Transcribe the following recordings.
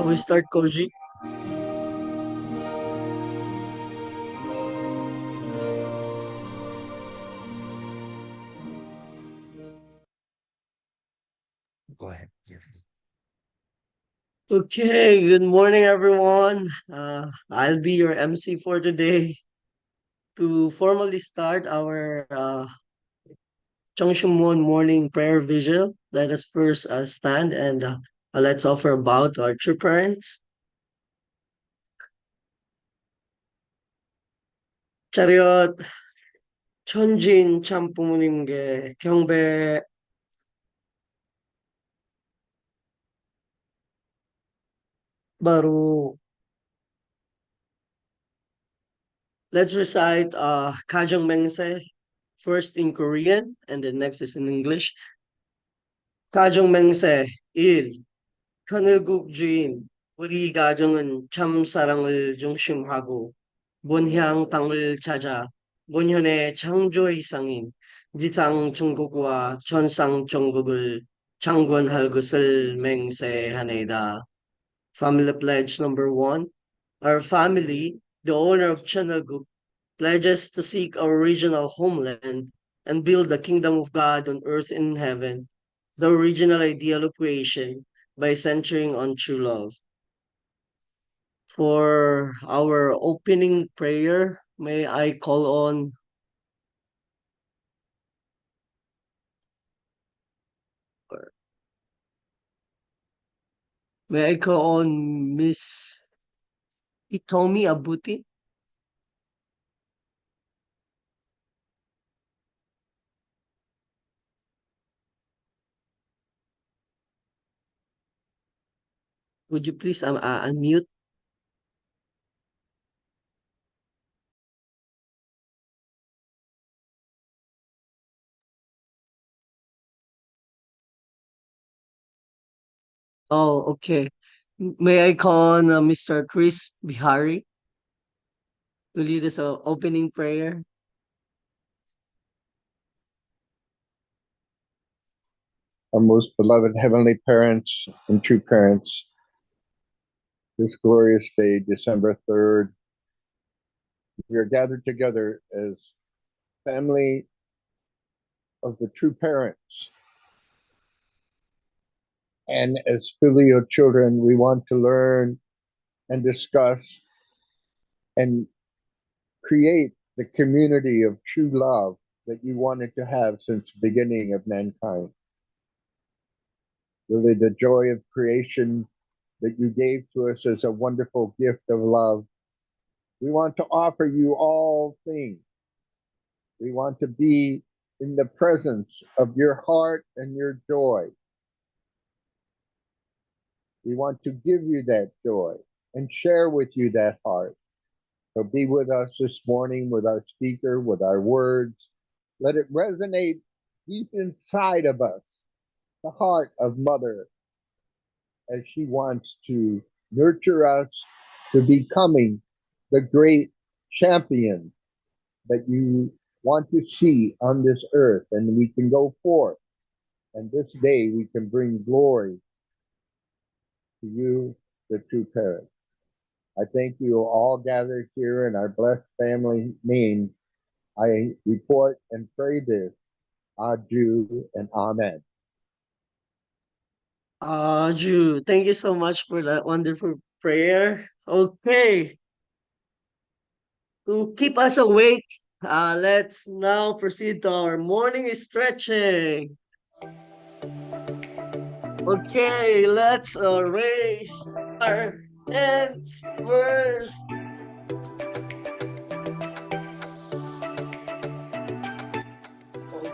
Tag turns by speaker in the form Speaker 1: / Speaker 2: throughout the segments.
Speaker 1: Shall we start, Koji?
Speaker 2: Go ahead. Yes.
Speaker 1: Okay, good morning, everyone. I'll be your MC for today. To formally start our Chongshimon morning prayer vigil, let us first stand and let's offer a bow to our true parents. Chariot, 천진 참 부모님께 경배. 바로 let's recite Kajang Mengse first in Korean and then next is in English. Kajang Mengse 1. 하늘국 주인, 우리 가정은 참 사랑을 중심하고 본향 땅을 찾아 본현의 창조 이상인 지상 중국과 천상 전국을 창건할 것을 맹세하네이다. Family Pledge number 1. Our family, the owner of Chanaguk, pledges to seek our original homeland and build the kingdom of God on earth and in heaven, the original ideal of creation, by centering on true love. For our opening prayer, may I call on Miss Itomi Abuti? Would you please unmute? Oh, okay. May I call on Mr. Chris Bihari to lead us an opening prayer?
Speaker 3: Our most beloved heavenly parents and true parents, this glorious day, December 3rd, we are gathered together as family of the true parents. And as filial children, we want to learn and discuss and create the community of true love that you wanted to have since the beginning of mankind. Really, the joy of creation that you gave to us as a wonderful gift of love. We want to offer you all things. We want to be in the presence of your heart and your joy. We want to give you that joy and share with you that heart. So be with us this morning with our speaker, with our words. Let it resonate deep inside of us, the heart of Mother, as she wants to nurture us to becoming the great champion that you want to see on this earth. And we can go forth, and this day we can bring glory to you, the true parent. I thank you all gathered here in our blessed family names. I report and pray this. Adieu and amen.
Speaker 1: Ju, thank you so much for that wonderful prayer. Okay. To keep us awake, let's now proceed to our morning stretching. Okay, let's raise our hands first.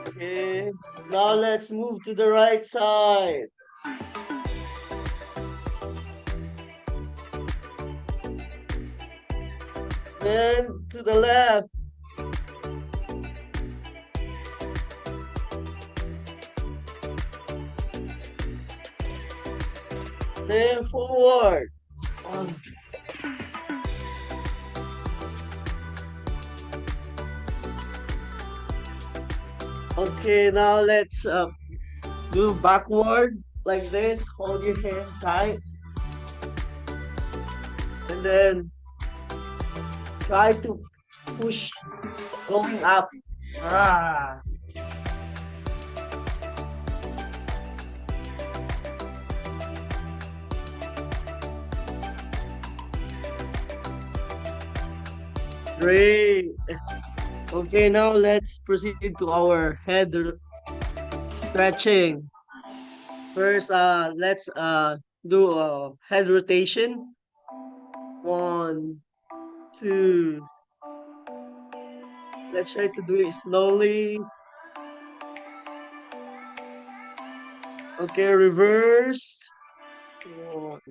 Speaker 1: Okay, now let's move to the right side. Then to the left. Then forward. Okay, now let's do backward like this. Hold your hand tight. And then try to push going up. Ah. Great. Okay, now let's proceed to our head stretching. First, let's do a head rotation. 1, 2. Let's try to do it slowly. Okay, reversed. 1.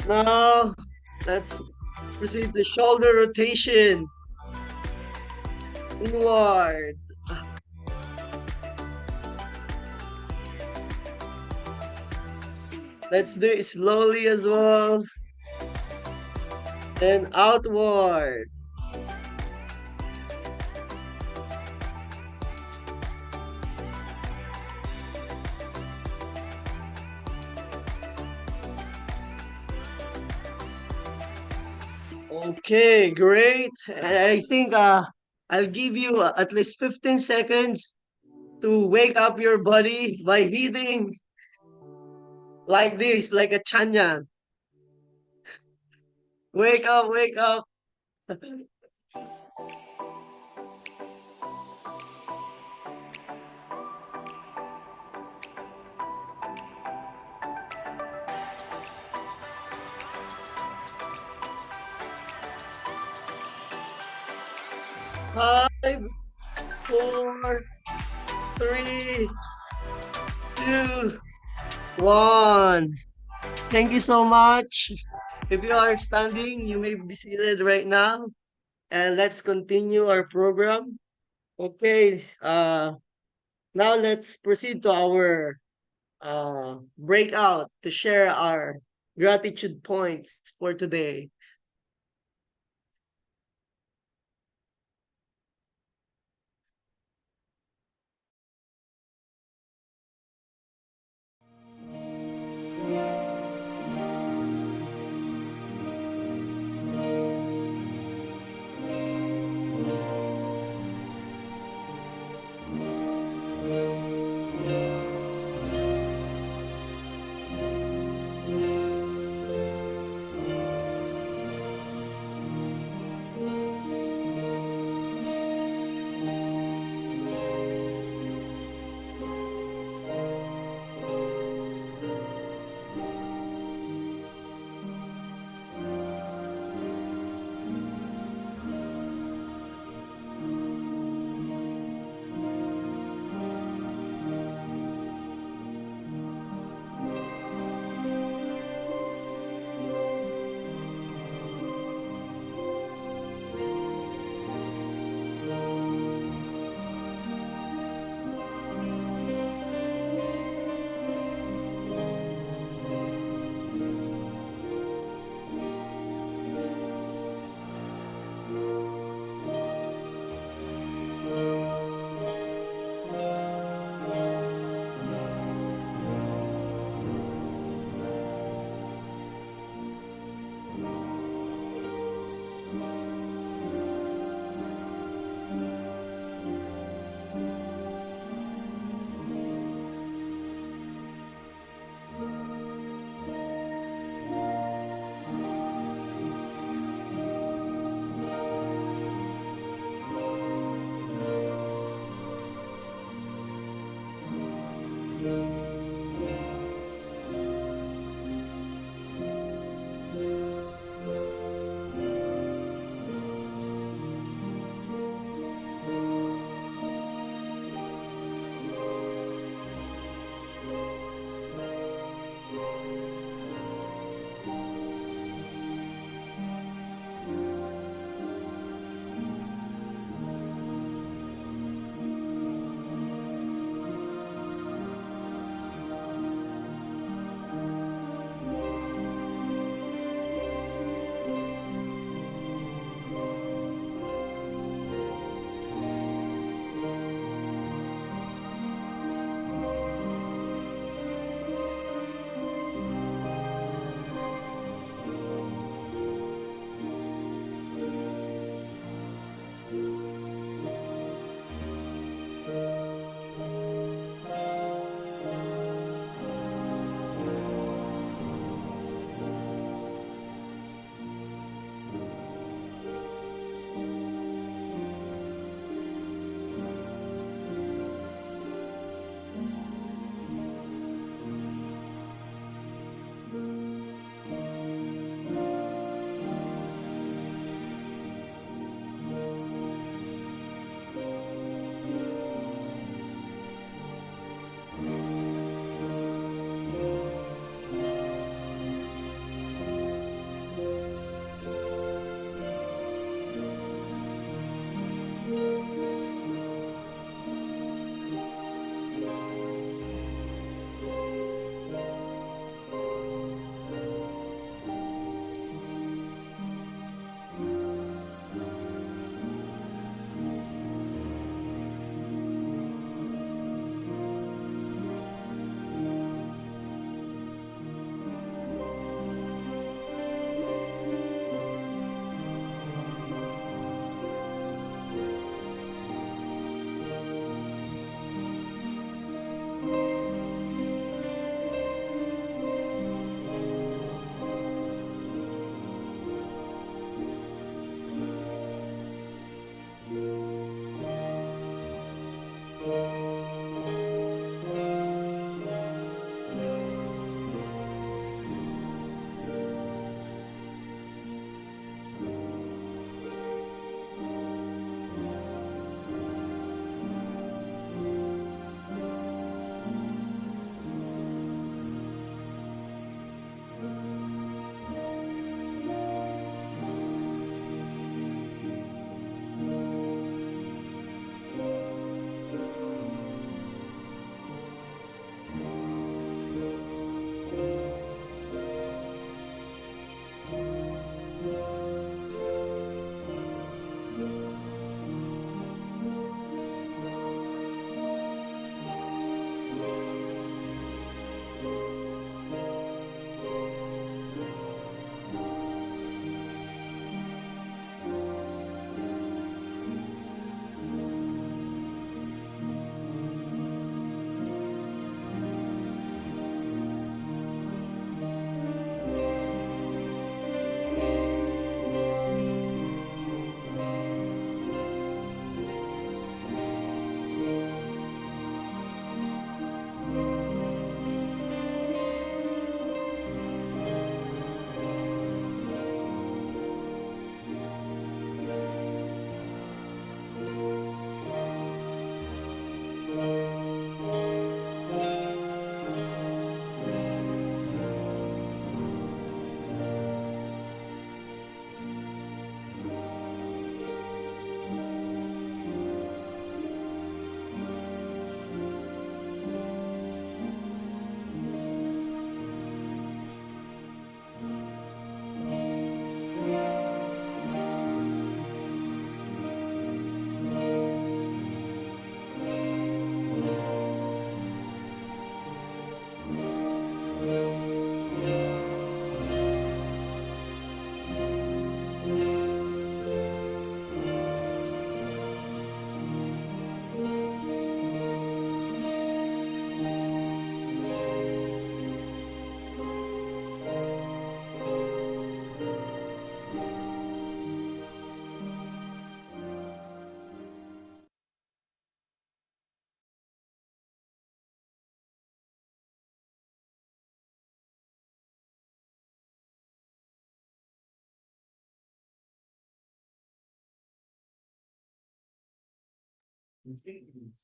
Speaker 1: Now, let's proceed to shoulder rotation. Inward. Let's do it slowly as well. And outward. Okay, great. I think I'll give you at least 15 seconds to wake up your body by hitting like this, like a chanya. Wake up, wake up. 5, 4, 3, 2, 1. Thank you so much. If you are standing, you may be seated right now. And let's continue our program. Okay, now let's proceed to our breakout to share our gratitude points for today.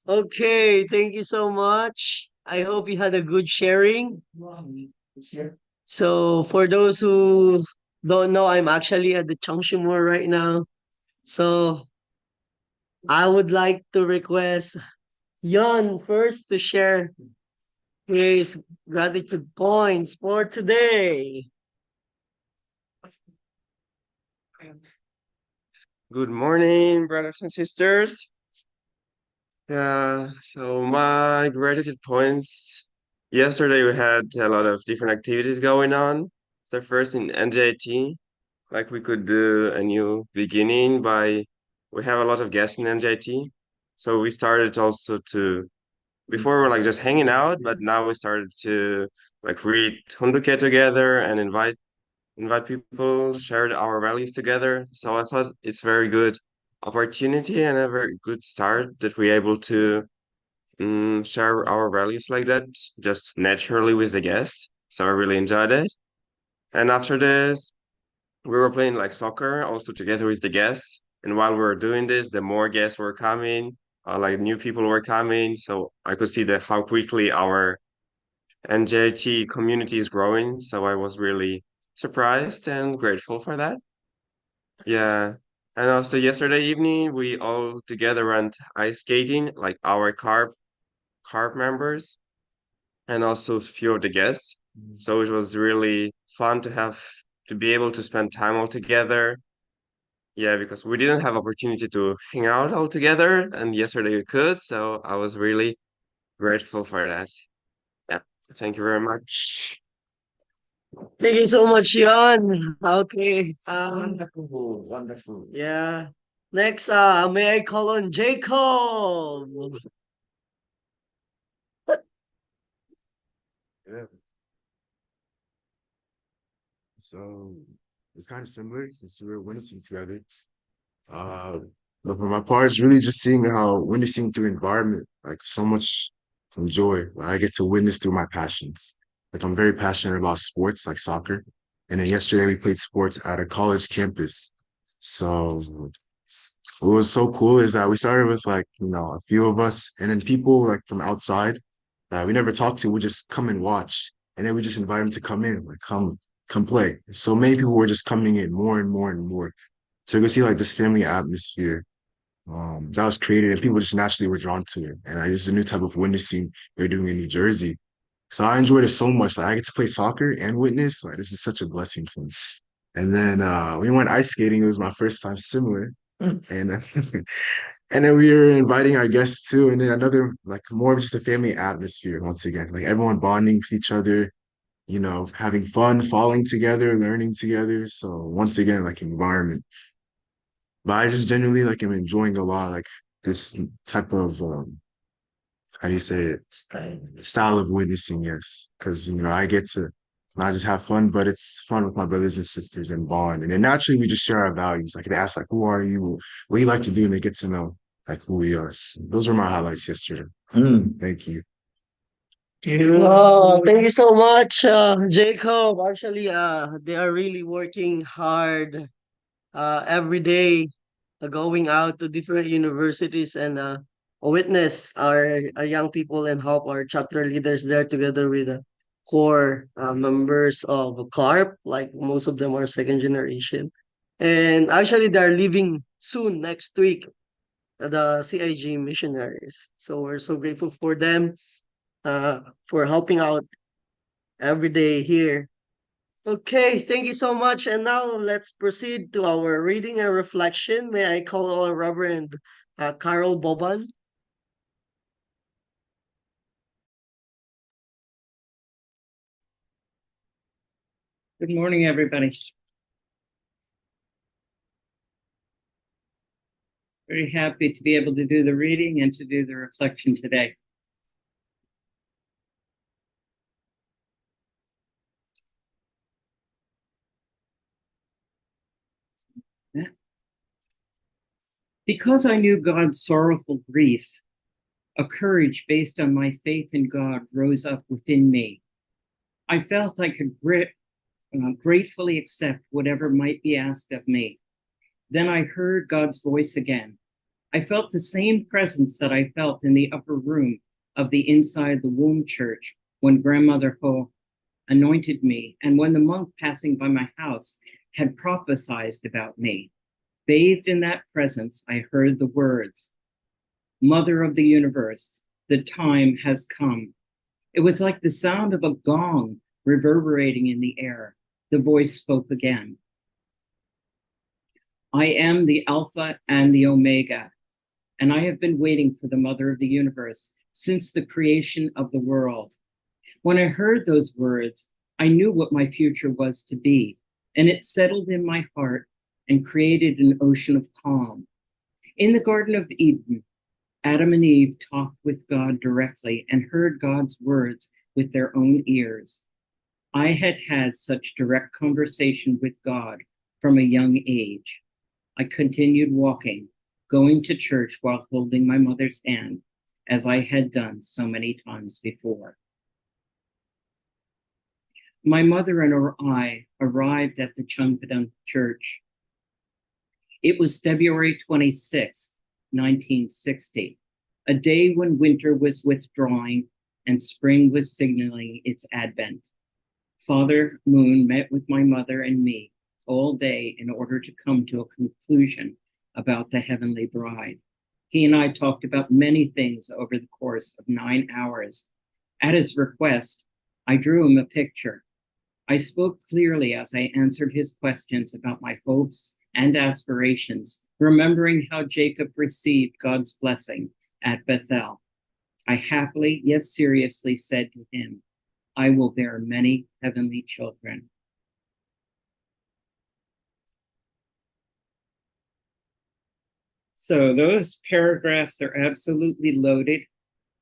Speaker 1: Okay, thank you so much. I hope you had a good sharing. So for those who don't know, I'm actually at the Changshu Mall right now. So I would like to request Yon first to share his gratitude points for today.
Speaker 4: Good morning, brothers and sisters. Yeah, so my gratitude points. Yesterday we had a lot of different activities going on. The first in NJT, like we could do a new beginning by we have a lot of guests in NJT. So we started also to before we were like just hanging out, but now we started to like read Hunduke together and invite people, share our values together. So I thought it's very good opportunity and a very good start that we're able to share our values like that, just naturally with the guests. So I really enjoyed it. And after this, we were playing like soccer also together with the guests. And while we were doing this, the more guests were coming, like new people were coming. So I could see that how quickly our NJT community is growing. So I was really surprised and grateful for that. Yeah. And also yesterday evening, we all together went ice skating, like our carb members and also a few of the guests. So it was really fun to be able to spend time all together. Yeah, because we didn't have opportunity to hang out all together, and yesterday we could. So I was really grateful for that. Yeah. Thank you very much.
Speaker 1: Thank you so much, Yon. Okay.
Speaker 2: Wonderful, wonderful.
Speaker 1: Yeah. Next, may I call on Jacob?
Speaker 5: Yeah. So it's kind of similar since we were witnessing together. Uh, but for my part, it's really just seeing how witnessing through environment, like so much joy. Like, I get to witness through my passions. Like I'm very passionate about sports, like soccer. And then yesterday we played sports at a college campus. So what was so cool is that we started with like, a few of us and then people like from outside that we never talked to would just come and watch. And then we just invite them to come in, like come play. So many people were just coming in more and more and more. So you can see like this family atmosphere that was created and people just naturally were drawn to it. And this is a new type of witnessing they're doing in New Jersey. So I enjoyed it so much. Like I get to play soccer and witness. Like this is such a blessing to me. And then we went ice skating. It was my first time similar. And and then we were inviting our guests too. And then another like more of just a family atmosphere once again. Like everyone bonding with each other, having fun, falling together, learning together. So once again, like environment. But I just genuinely like am enjoying a lot like this type of how do you say it? Style of witnessing, yes. Because I get to not just have fun, but it's fun with my brothers and sisters and bond. And then naturally we just share our values. Like they ask like, who are you? What do you like to do? And they get to know like who we are. So those were my highlights yesterday. Thank you.
Speaker 1: Oh, thank you so much, Jacob. Actually, they are really working hard every day, going out to different universities and witness our young people and help our chapter leaders there together with the core members of CARP. Like most of them are second generation, and actually they're leaving soon next week. The CIG missionaries. So we're so grateful for them for helping out every day here. Okay, thank you so much. And now let's proceed to our reading and reflection. May I call on Reverend Carol Boban?
Speaker 6: Good morning, everybody. Very happy to be able to do the reading and to do the reflection today. Because I knew God's sorrowful grief, a courage based on my faith in God rose up within me. I felt I could gratefully accept whatever might be asked of me. Then I heard God's voice again. I felt the same presence that I felt in the upper room of the Inside the Womb church when Grandmother Ho anointed me, and when the monk passing by my house had prophesied about me. Bathed in that presence, I heard the words, Mother of the universe, the time has come. It was like the sound of a gong reverberating in the air. The voice spoke again. I am the Alpha and the Omega, and I have been waiting for the Mother of the universe since the creation of the world. When I heard those words, I knew what my future was to be, and it settled in my heart and created an ocean of calm. In the Garden of Eden, Adam and Eve talked with God directly and heard God's words with their own ears. I had had such direct conversation with God from a young age. I continued walking, going to church while holding my mother's hand, as I had done so many times before. My mother and I arrived at the Chungpadang Church. It was February 26th, 1960, a day when winter was withdrawing and spring was signaling its advent. Father Moon met with my mother and me all day in order to come to a conclusion about the Heavenly Bride. He and I talked about many things over the course of 9 hours. At his request, I drew him a picture. I spoke clearly as I answered his questions about my hopes and aspirations, remembering how Jacob received God's blessing at Bethel. I happily yet seriously said to him, I will bear many heavenly children. So those paragraphs are absolutely loaded,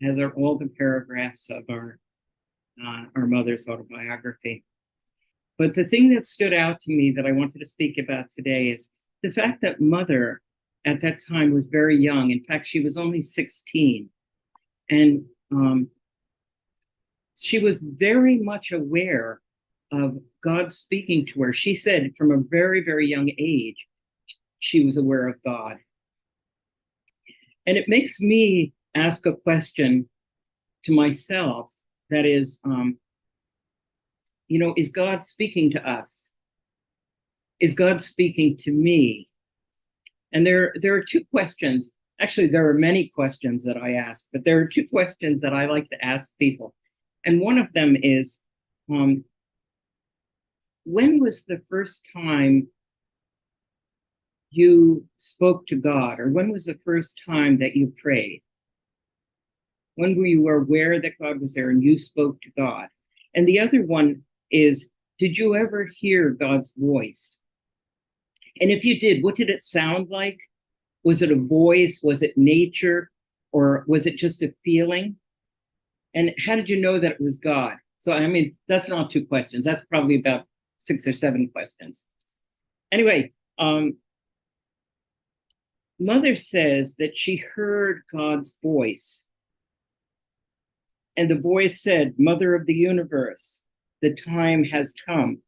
Speaker 6: as are all the paragraphs of our mother's autobiography. But the thing that stood out to me that I wanted to speak about today is the fact that Mother at that time was very young. In fact, she was only 16. And she was very much aware of God speaking to her. She said from a very, very young age, she was aware of God. And it makes me ask a question to myself that is, is God speaking to us? Is God speaking to me? And there are two questions. Actually, there are many questions that I ask, but there are two questions that I like to ask people. And one of them is, when was the first time you spoke to God? Or when was the first time that you prayed? When were you aware that God was there and you spoke to God? And the other one is, did you ever hear God's voice? And if you did, what did it sound like? Was it a voice? Was it nature? Or was it just a feeling? And how did you know that it was God? So, I mean, that's not two questions. That's probably about 6 or 7 questions. Anyway, Mother says that she heard God's voice. And the voice said, Mother of the universe, the time has come.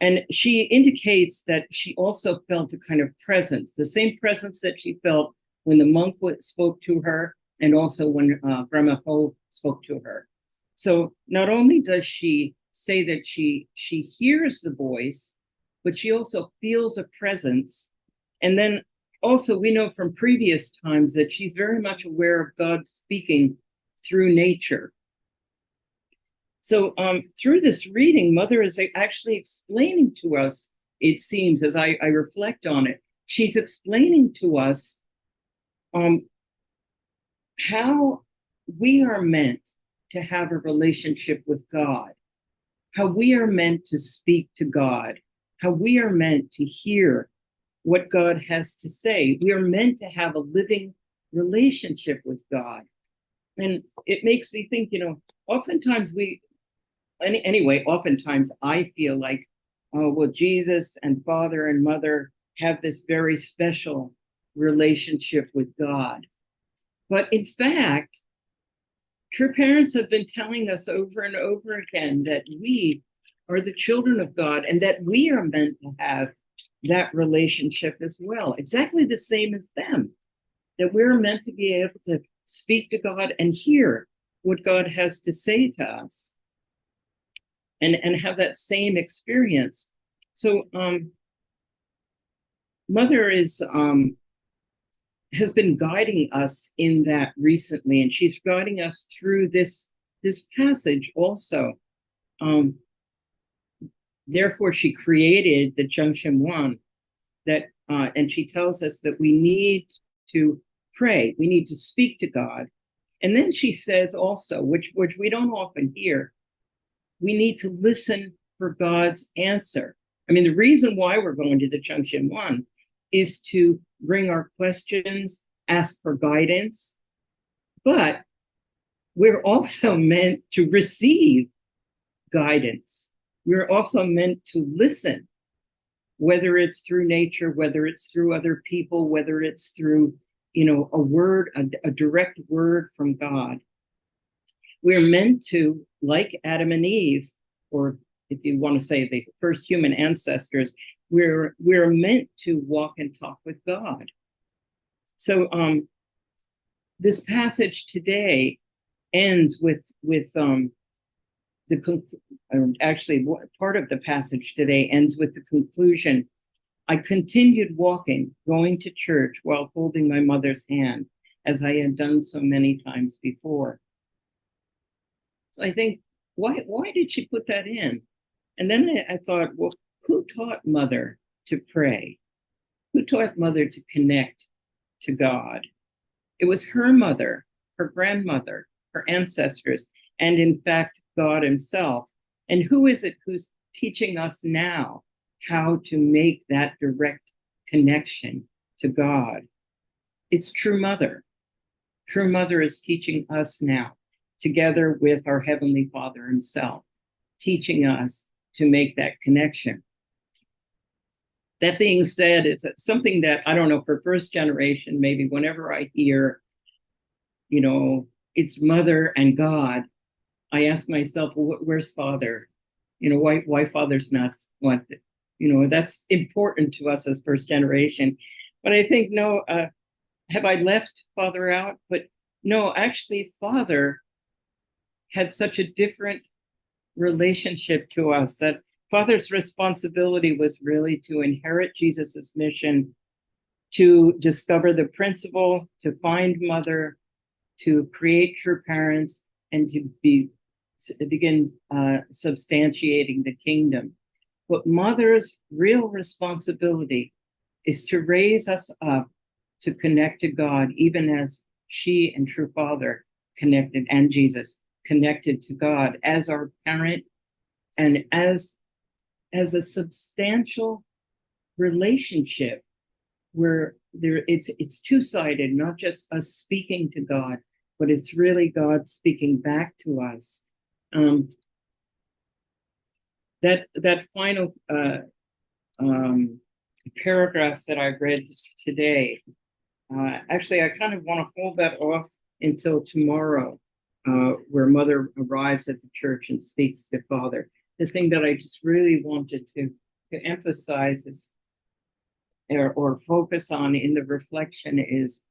Speaker 6: And she indicates that she also felt a kind of presence, the same presence that she felt when the monk spoke to her and also when Grandma Ho spoke to her. So not only does she say that she hears the voice, but she also feels a presence. And then also we know from previous times that she's very much aware of God speaking through nature. So through this reading, Mother is actually explaining to us, it seems, as I reflect on it, she's explaining to us how we are meant to have a relationship with God, how we are meant to speak to God, how we are meant to hear what God has to say. We are meant to have a living relationship with God. And it makes me think, oftentimes oftentimes I feel like, oh, well, Jesus and Father and Mother have this very special relationship with God. But in fact, true parents have been telling us over and over again that we are the children of God and that we are meant to have that relationship as well, exactly the same as them. that we're meant to be able to speak to God and hear what God has to say to us, and have that same experience. So Mother has been guiding us in that recently, and she's guiding us through this passage also. Therefore, she created the Junction One, that and she tells us that we need to pray, we need to speak to God. And then she says also, which we don't often hear, we need to listen for God's answer. I mean, the reason why we're going to the Junction One is to bring our questions, ask for guidance, but we're also meant to receive guidance. We're also meant to listen, whether it's through nature, whether it's through other people, whether it's through, a word, a direct word from God. We're meant to, like Adam and Eve, or if you want to say the first human ancestors, we're meant to walk and talk with God. So this passage today ends with actually part of the passage today ends with the conclusion. I continued walking, going to church while holding my mother's hand, as I had done so many times before. So I think, why did she put that in? And then I thought, well, who taught Mother to pray? Who taught Mother to connect to God? It was her mother, her grandmother, her ancestors, and in fact, God himself. And who is it who's teaching us now how to make that direct connection to God? It's True Mother. True Mother is teaching us now, together with our Heavenly Father himself, teaching us to make that connection. That being said, it's something that, I don't know, for first generation, maybe whenever I hear, it's Mother and God, I ask myself, well, where's Father? Why Father's not wanted? That's important to us as first generation. But I think, no, have I left Father out? But no, actually, Father had such a different relationship to us, that Father's responsibility was really to inherit Jesus's mission, to discover the principle, to find Mother, to create true parents, and to begin substantiating the kingdom. But Mother's real responsibility is to raise us up to connect to God, even as she and True Father connected, and Jesus connected to God as our parent, and as a substantial relationship where it's two-sided, not just us speaking to God, but it's really God speaking back to us. That final paragraph that I read today, actually, I kind of want to hold that off until tomorrow, where Mother arrives at the church and speaks to Father. The thing that I just really wanted to emphasize is, or focus on in the reflection, is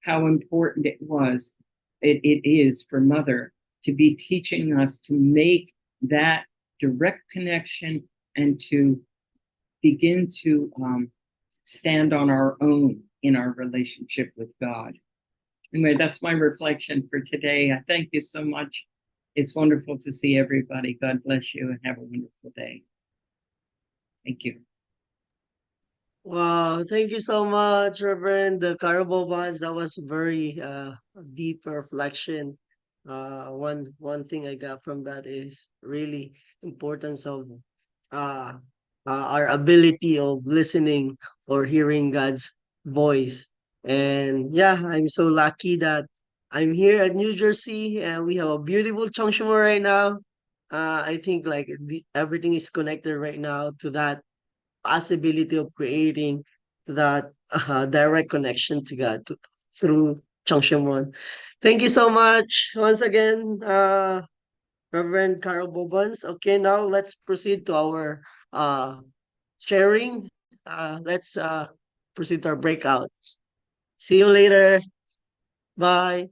Speaker 6: how important it is for Mother to be teaching us to make that direct connection and to begin to stand on our own in our relationship with God. Anyway, that's my reflection for today. I thank you so much. It's wonderful to see everybody. God bless you and have a wonderful day. Thank you.
Speaker 1: Wow, thank you so much, Reverend Carbo Bonds. That was very deep reflection. One thing I got from that is really importance of uh, our ability of listening or hearing God's voice. And yeah, I'm so lucky that I'm here at New Jersey and we have a beautiful Cheongshima right now. I think like everything is connected right now to that possibility of creating that direct connection to God through Cheongshima. Thank you so much once again, Reverend Carol Bobans. Okay, now let's proceed to our uh, sharing. Let's proceed to our breakouts. See you later. Bye.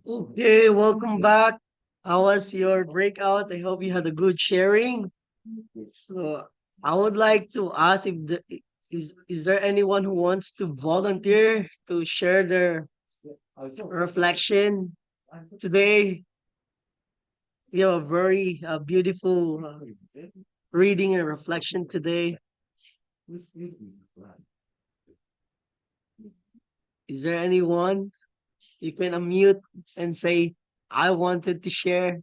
Speaker 1: Okay, welcome back. How was your breakout? I hope you had a good sharing. So I would like to ask if is there anyone who wants to volunteer to share their reflection today? We have a very beautiful reading and reflection today. Is there anyone you can unmute and say, I wanted to share?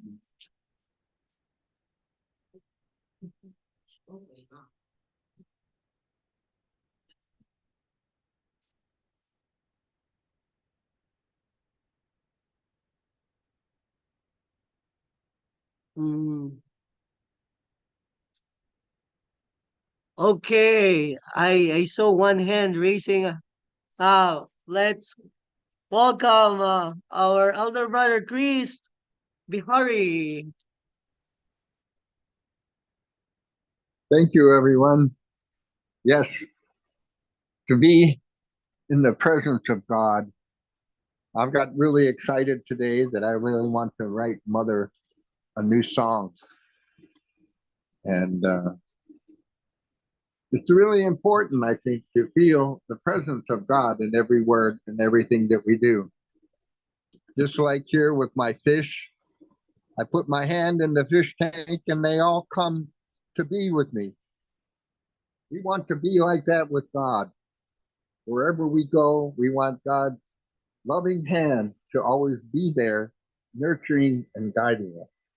Speaker 1: Hmm. Okay, I saw one hand raising. Let's welcome our elder brother Chris Bihari.
Speaker 3: Thank you, everyone. Yes, to be in the presence of God. I've got really excited today that I really want to write Mother a new song. And it's really important, I think, to feel the presence of God in every word and everything that we do. Just like here with my fish, I put my hand in the fish tank and they all come to be with me. We want to be like that with God. Wherever we go, we want God's loving hand to always be there, nurturing and guiding us.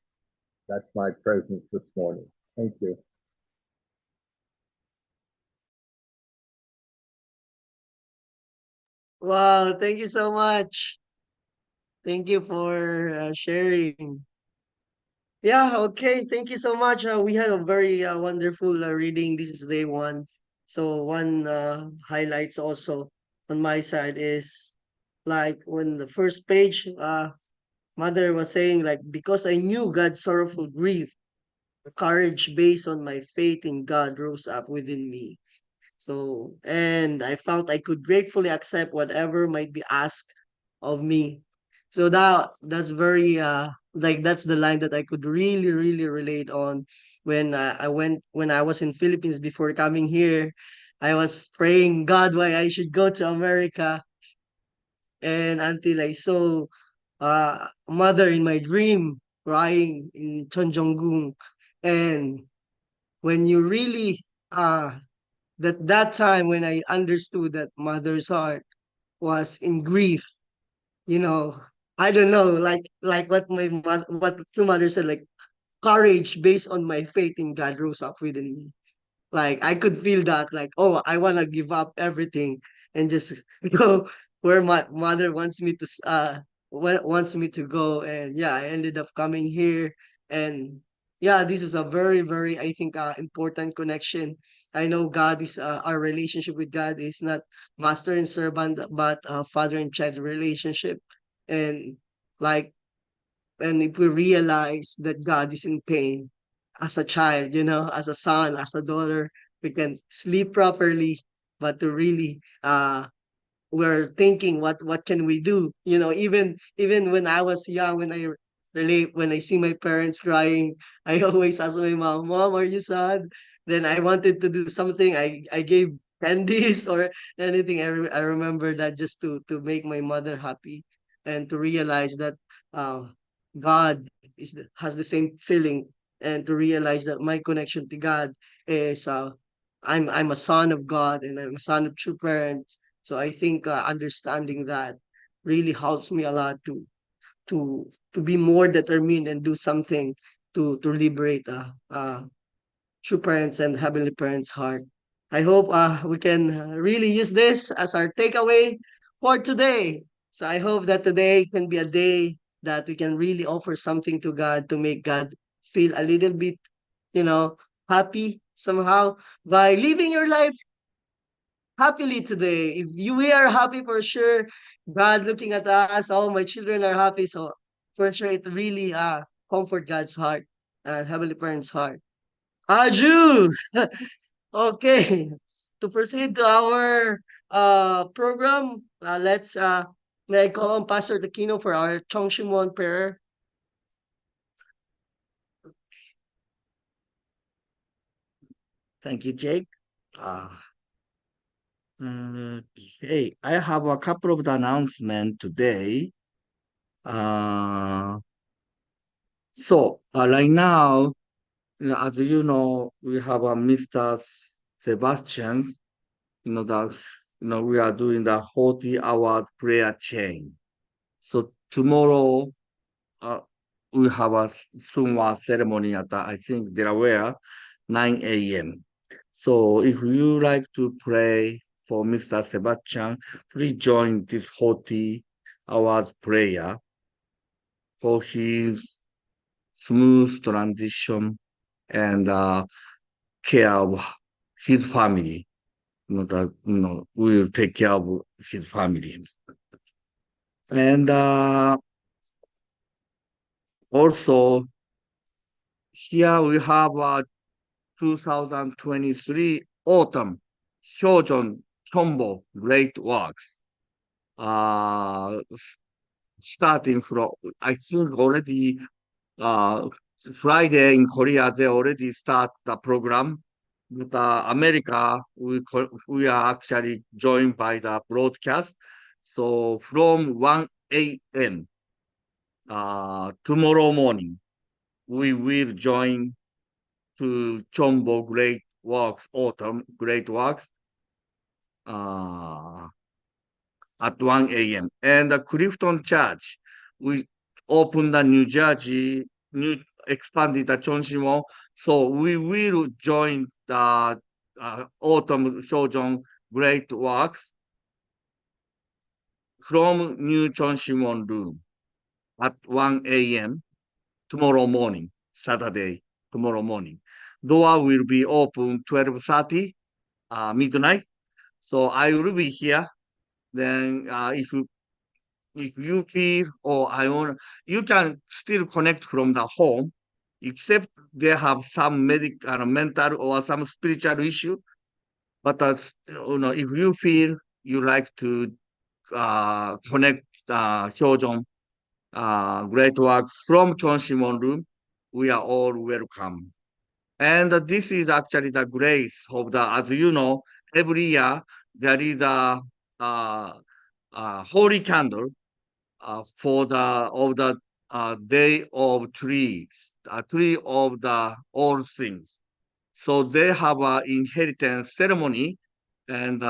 Speaker 3: That's my presence this morning. Thank you.
Speaker 1: Wow, thank you so much. Thank you for sharing. Yeah, okay. Thank you so much. We had a very wonderful reading. This is day one. So one highlights also on my side is like when the first page, mother was saying like, because I knew God's sorrowful grief, the courage based on my faith in God rose up within me. So, and I felt I could gratefully accept whatever might be asked of me. So that's very like that's the line that I could really relate on when when I was in Philippines before coming here. I was praying God why I should go to America, and until I saw mother in my dream crying in Chonjonggung, and when you really that time when I understood that mother's heart was in grief, you know, I don't know, like what what true mother said, like courage based on my faith in God rose up within me. Like I could feel that, like, oh, I wanna give up everything and just go where my mother wants me to wants me to go. And yeah, I ended up coming here. And yeah, this is a very I think important connection. I know God is our relationship with God is not master and servant, but father and child relationship. And like, and if we realize that God is in pain as a child, you know, as a son, as a daughter, we can sleep properly, but to really we're thinking what can we do? You know, even when I was young, when I relate when I see my parents crying, I always ask my mom, Mom, are you sad? Then I wanted to do something. I gave candies or anything. I remember that just to make my mother happy and to realize that uh, God has the same feeling, and to realize that my connection to God is I'm a son of God and I'm a son of true parents. So I think understanding that really helps me a lot to be more determined and do something to liberate true parents and heavenly parents' heart. I hope we can really use this as our takeaway for today. So I hope that today can be a day that we can really offer something to God to make God feel a little bit, you know, happy somehow by living your life happily today. If we are happy for sure, God looking at us, oh, my children are happy. So for sure, it really comfort God's heart and Heavenly Parents' heart. Aju! Okay. To proceed to our program, let's May I call on Pastor Aquino for our Chongshimon prayer?
Speaker 2: Thank you, Jake. Uh, hey, I have a couple of the announcements today. Uh, right now, as you know, we have a Mr. Sebastian. That we are doing the 40 hours prayer chain. So tomorrow, uh, we have a Sumwa ceremony at I think Delaware, 9 a.m. So if you like to pray for Mr. Sebastian, please join this 40 hours prayer for his smooth transition and care of his family. That we will take care of his family. And also here we have 2023 autumn Shojon Tombo Great Works. Starting from I think already Friday in Korea they already start the program. But America we are actually joined by the broadcast. So from 1 a.m. Tomorrow morning we will join to Chombo Great Works Autumn Great Works uh, at 1 a.m. And the Clifton Church, we opened the New Jersey, new expanded the Chonshimo. So we will join the Autumn Sojourn Great Works from New Chonshimon room at 1 a.m. tomorrow morning, Saturday, tomorrow morning. Door will be open 12:30 midnight. So I will be here. Then if you feel or I want, you can still connect from the home, except they have some medical, mental or some spiritual issue. But if you feel you like to connect Hyojong great works from Chonshimon room, we are all welcome. And this is actually the grace of as you know, every year there is uh, a holy candle for the day of trees, tree of the all things. So they have an inheritance ceremony, and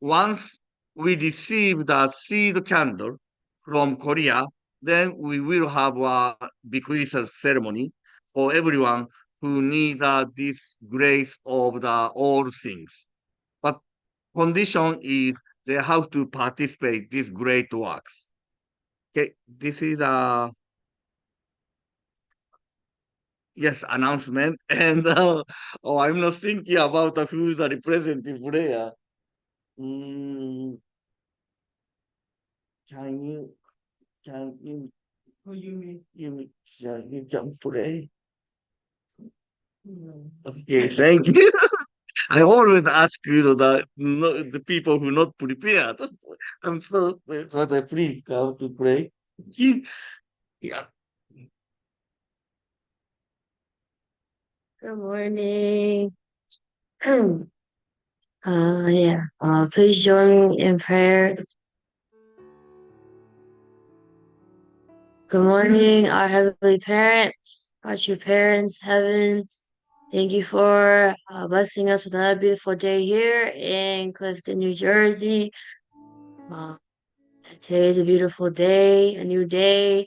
Speaker 2: once we receive the seed candle from Korea, then we will have a bequeath ceremony for everyone who need this grace of the all things. But condition is they have to participate this great works. Okay, this is a yes announcement, and I'm not thinking about who the representative player. Mm, can you can you who you can play? Okay, thank you. I always ask the people who not prepared. I'm so but please come to pray. Yeah.
Speaker 7: Good morning. Please join me in prayer. Good morning, our Heavenly Parent, our true parents, heaven. Thank you for blessing us with another beautiful day here in Clifton, New Jersey. Today is a beautiful day, a new day.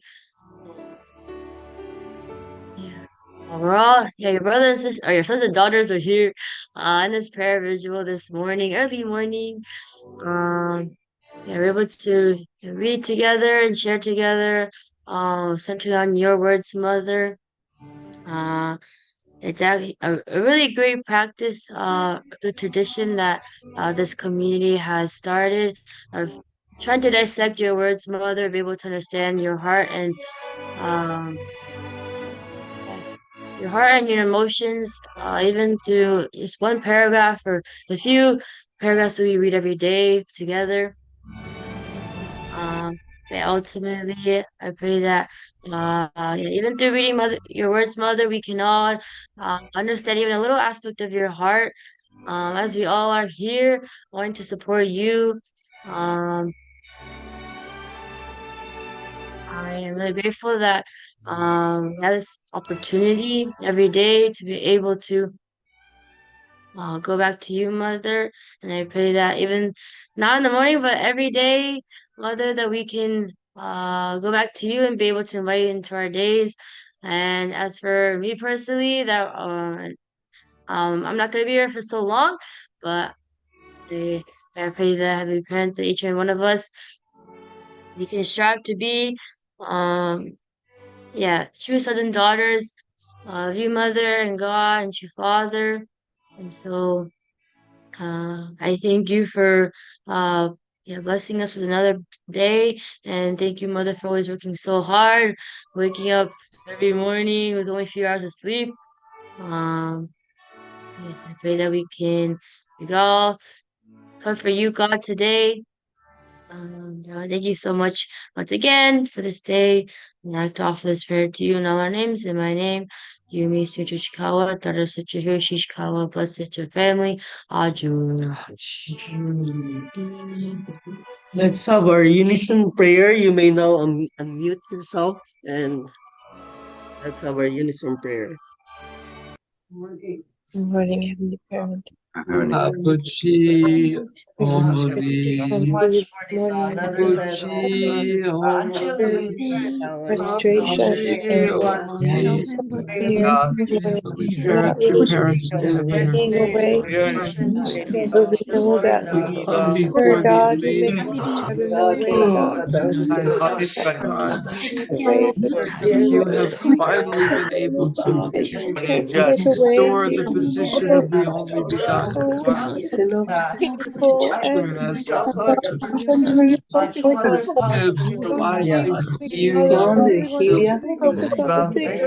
Speaker 7: Your brothers and sisters, or your sons and daughters are here in this prayer vigil this morning, early morning. We're able to read together and share together, centered on your words, Mother. It's actually a really great practice, a good tradition that this community has started of trying to dissect your words, Mother, be able to understand your heart and um, your emotions, even through just one paragraph or a few paragraphs that we read every day together. ultimately, I pray that even through reading your words, Mother, we can all understand even a little aspect of your heart. As we all are here, wanting to support you. Um, I am really grateful that we have this opportunity every day to be able to go back to you, Mother. And I pray that even not in the morning, but every day, Mother, that we can go back to you and be able to invite you into our days. And as for me personally, that I'm not going to be here for so long, but I pray that Heavenly Parent, that each and one of us, we can strive to be, um, true sons and daughters of you, Mother, and God, and you, Father. And so, I thank you for blessing us with another day, and thank you, Mother, for always working so hard, waking up every morning with only a few hours of sleep. Um, yes, I pray that we can all come for you, God, today. Thank you so much once again for this day. And I offer this prayer to you in all our names. In my name, Yumi Suchikawa, Tara Suchihu Shishikawa, blessed your family. Ajun.
Speaker 1: Let's have our unison prayer. You may now unmute yourself and let's have our unison prayer.
Speaker 8: Good morning, Heavenly Parent.
Speaker 9: Abuchi, Omoli,
Speaker 8: Abuchi, frustration and fear, not being away. But we know that Spirit God, you make having no way, God. Pray for the
Speaker 9: you have finally been able to
Speaker 8: take such a way
Speaker 9: restore the position of the only begotten Father.
Speaker 8: peaceful and
Speaker 9: As
Speaker 8: give
Speaker 9: the lively
Speaker 8: how
Speaker 9: communion
Speaker 8: focus on the things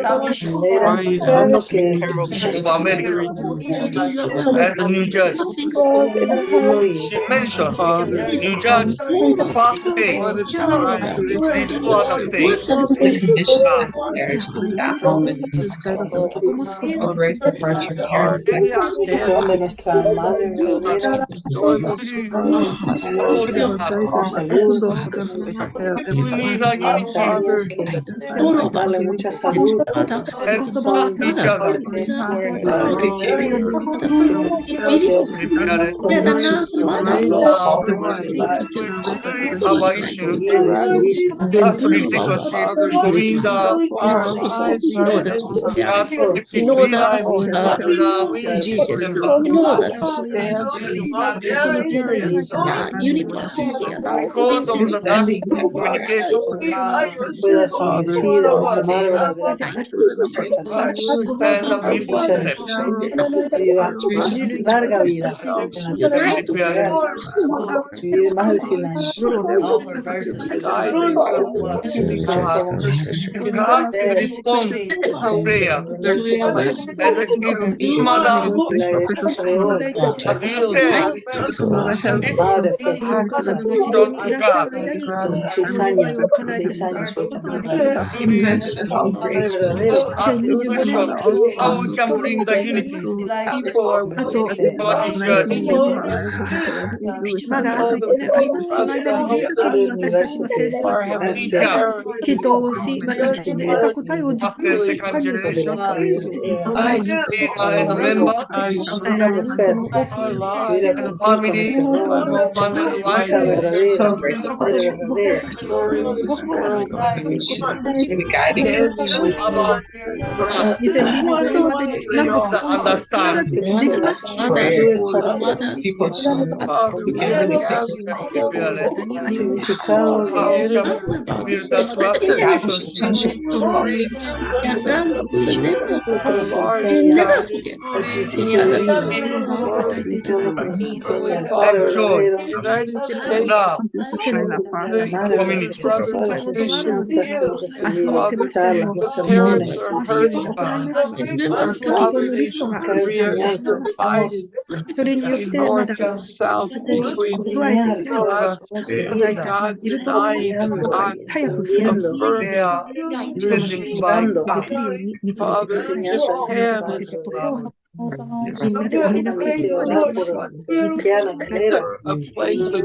Speaker 9: crying
Speaker 8: that
Speaker 9: out to you, considering you,
Speaker 2: And the new judge,
Speaker 8: love in our hearts.
Speaker 2: she mentioned,
Speaker 9: Father.
Speaker 2: new judge, fast day,
Speaker 9: What a time to
Speaker 2: these two other things.
Speaker 9: These are the outstanding joyless fruits
Speaker 2: We need a
Speaker 9: our
Speaker 2: unity
Speaker 9: Father.
Speaker 2: and trust each other. Prepare now to have an issue after relationship
Speaker 9: Father,
Speaker 2: between the
Speaker 9: our lives are
Speaker 2: God
Speaker 9: empty.
Speaker 2: between
Speaker 9: We
Speaker 2: December.
Speaker 9: stand before the experience
Speaker 2: Because of the lack of communication,
Speaker 9: Father,
Speaker 2: and the misconception. Prepare
Speaker 9: guidance of
Speaker 2: so hard. God will respond to prayer and give mother as you say to God. Ask this question, how we can bring the unity for this church?
Speaker 9: for us to help our Heavenly
Speaker 2: India,
Speaker 9: Parent
Speaker 2: after the
Speaker 9: really
Speaker 2: second generation, and the member
Speaker 9: recognize our lives
Speaker 2: and family,
Speaker 9: by
Speaker 2: husband and wife,
Speaker 9: restoring this world, standing with you,
Speaker 2: about the understand.
Speaker 9: Father, we are asking all the
Speaker 2: How we can
Speaker 9: enemy
Speaker 2: build that trust relationship.
Speaker 9: to reach our large God 平安を与えていただき、
Speaker 8: Heavenly
Speaker 2: Have
Speaker 8: Father,
Speaker 2: joy.
Speaker 8: United
Speaker 9: そして
Speaker 8: States,
Speaker 9: とても
Speaker 8: the
Speaker 2: コミュニティ。
Speaker 9: 一つ過ごしをしま
Speaker 8: politicians
Speaker 9: す。
Speaker 8: is,
Speaker 9: 明日を過ごしたいの
Speaker 8: the
Speaker 9: 日々を
Speaker 8: parents
Speaker 9: 過
Speaker 8: are
Speaker 9: ごしているの
Speaker 8: hurting.
Speaker 9: でございますが、
Speaker 8: Our
Speaker 9: 人々
Speaker 8: father
Speaker 9: のリスト
Speaker 8: nation
Speaker 9: が
Speaker 8: Korea
Speaker 9: 進んでし
Speaker 8: is
Speaker 9: まいました。
Speaker 8: divided
Speaker 9: それによっ
Speaker 8: in
Speaker 9: てまだ
Speaker 8: north and south
Speaker 9: こ
Speaker 8: between
Speaker 9: う加えて
Speaker 8: uh,
Speaker 9: 兄弟たちが
Speaker 8: God
Speaker 9: いると思います
Speaker 8: denying
Speaker 9: が、
Speaker 8: God
Speaker 9: 早くそれを
Speaker 8: of
Speaker 9: 脱いで
Speaker 8: birth.
Speaker 9: イエス様の父に受け取るように導いてください。
Speaker 8: Japan
Speaker 9: 立てて
Speaker 8: is
Speaker 9: 心をみんなで埋めなくことができますように導いてください。
Speaker 8: a place of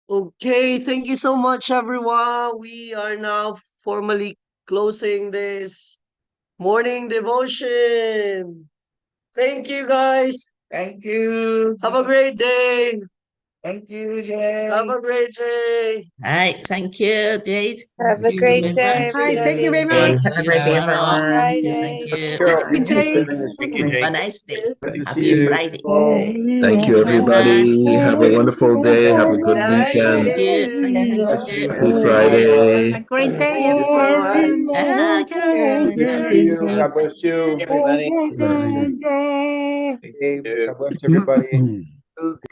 Speaker 1: Okay, thank you so much, everyone. We are now formally closing this morning devotion. Thank you, guys.
Speaker 8: thank you.
Speaker 1: Have a great day.
Speaker 8: Thank you, Jay.
Speaker 1: Have a great day.
Speaker 10: Hi, thank you, Jade.
Speaker 11: Have a
Speaker 10: Thank you
Speaker 11: great
Speaker 10: very
Speaker 11: day,
Speaker 10: much.
Speaker 9: Hi, thank you very
Speaker 11: everybody.
Speaker 9: much.
Speaker 10: Have a great day, everyone.
Speaker 11: Friday.
Speaker 10: Thank you.
Speaker 3: Carol,
Speaker 1: Thank you, Jay.
Speaker 10: Have a nice day.
Speaker 5: Good to see
Speaker 10: Happy
Speaker 5: you.
Speaker 10: Friday.
Speaker 12: Thank you,
Speaker 10: Thank you very much.
Speaker 12: everybody. Have a wonderful day. Have a good
Speaker 11: Thank
Speaker 12: weekend.
Speaker 10: Thank you. Thank you.
Speaker 12: Happy
Speaker 11: Have
Speaker 12: Friday.
Speaker 11: a great day,
Speaker 1: Thank you so much.
Speaker 11: everyone.
Speaker 10: Ah, Carol,
Speaker 11: Good
Speaker 3: Good to see you. God bless you.
Speaker 8: Everybody.
Speaker 3: God bless everybody.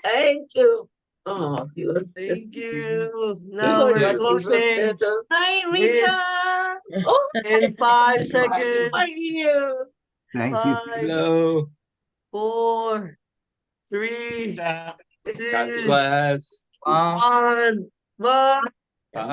Speaker 8: Thank you. Oh, he was just
Speaker 1: Thank you. Now we're
Speaker 8: like
Speaker 1: closing
Speaker 11: Hi,
Speaker 1: this
Speaker 11: Rita.
Speaker 8: Oh,
Speaker 1: in 5
Speaker 8: my
Speaker 1: seconds.
Speaker 8: ear.
Speaker 3: Thank you.
Speaker 1: 5,
Speaker 8: Hello.
Speaker 1: 4, 3,
Speaker 8: God
Speaker 1: 2,
Speaker 8: bless.
Speaker 1: 1. Bye.
Speaker 8: Bye.